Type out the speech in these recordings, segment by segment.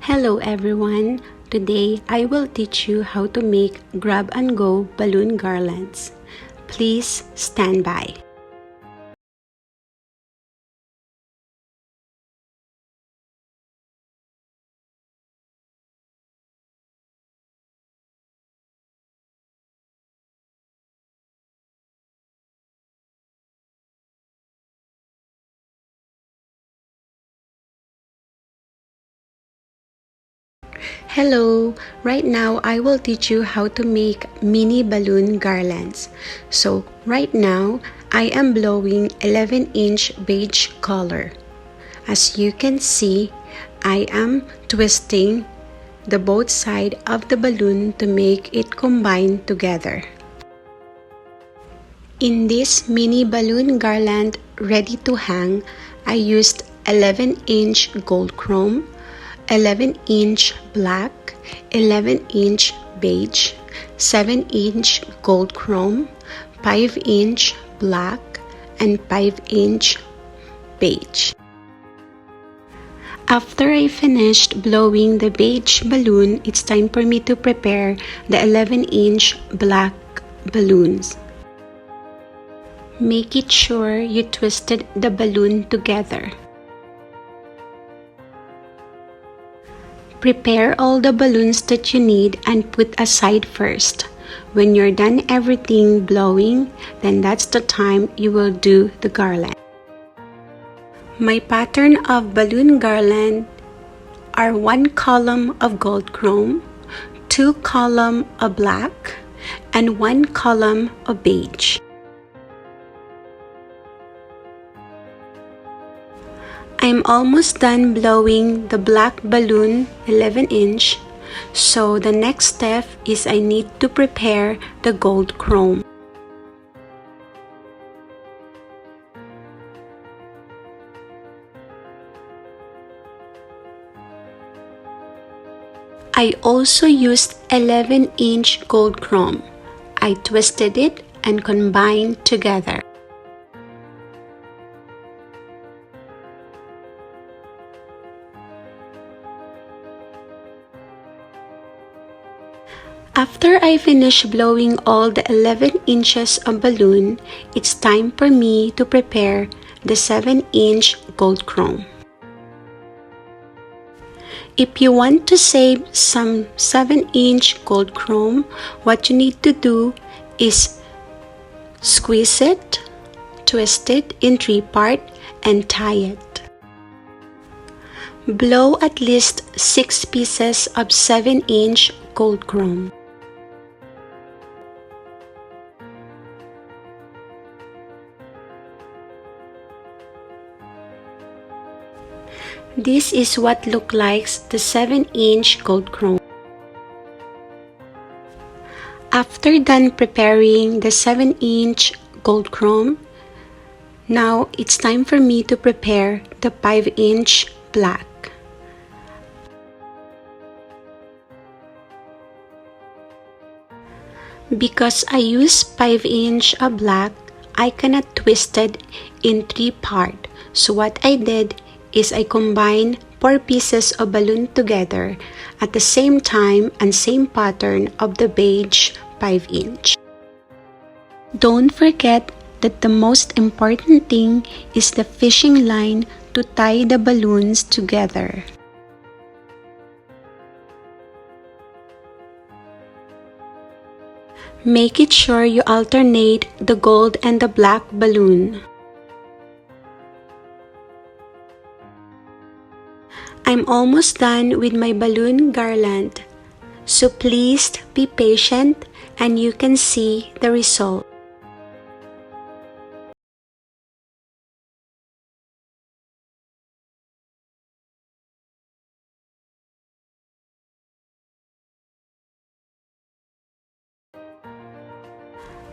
Hello everyone! Today I will teach you how to make grab and go balloon garlands. Please stand by. Hello! Right now I will teach you how to make mini balloon garlands. So right now I am blowing 11-inch beige color. As you can see, I am twisting the both side of the balloon to make it combine together. In this mini balloon garland ready to hang, I used 11-inch gold chrome, 11-inch black, 11-inch beige, 7-inch gold chrome, 5-inch black, and 5-inch beige. After I finished blowing the beige balloon, it's time for me to prepare the 11-inch black balloons. Make it sure you twisted the balloon together. Prepare all the balloons that you need and put aside first. When you're done everything blowing, then that's the time you will do the garland. My pattern of balloon garland are 1 column of gold chrome, 2 column of black, and 1 column of beige. I'm almost done blowing the black balloon 11-inch, so the next step is I need to prepare the gold chrome. I also used 11-inch gold chrome. I twisted it and combined together. After I finish blowing all the 11 inches of balloon, it's time for me to prepare the 7-inch gold chrome. If you want to save some 7-inch gold chrome, what you need to do is squeeze it, twist it in 3 parts, and tie it. Blow at least 6 pieces of 7-inch gold chrome. This is what looks like the 7-inch gold chrome. After done preparing the 7-inch gold chrome, now it's time for me to prepare the 5-inch black. Because I use 5-inch of black, I cannot twist it in 3 parts. So what I did is I combined 4 pieces of balloon together at the same time and same pattern of the beige 5-inch. Don't forget that the most important thing is the fishing line to tie the balloons together. Make it sure you alternate the gold and the black balloon. I'm almost done with my balloon garland, so please be patient and you can see the result.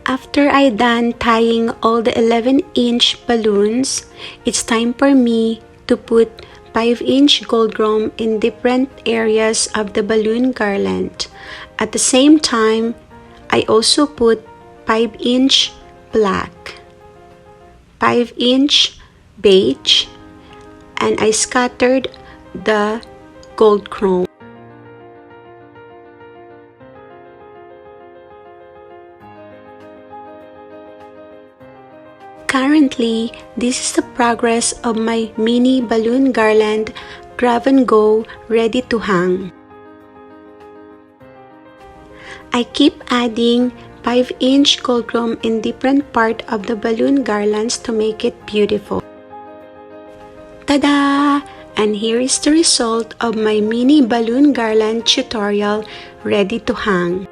After I done tying all the 11-inch balloons, it's time for me to put 5-inch gold chrome in different areas of the balloon garland. At the same time, I also put 5-inch black, 5-inch beige, and I scattered the gold chrome. Currently, this is the progress of my mini balloon garland grab and go ready to hang. I keep adding 5-inch gold chrome in different part of the balloon garlands to make it beautiful. Tada! And here is the result of my mini balloon garland tutorial ready to hang.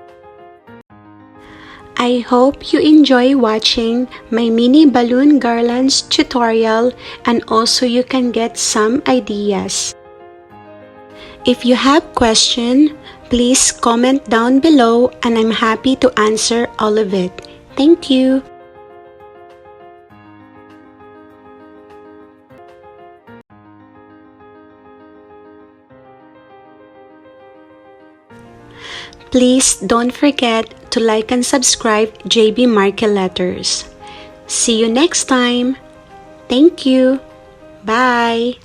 I hope you enjoy watching my mini balloon garlands tutorial and also you can get some ideas. If you have questions, please comment down below and I'm happy to answer all of it. Thank you. Please don't forget to like and subscribe JB Marque Letters. See you next time. Thank you. Bye.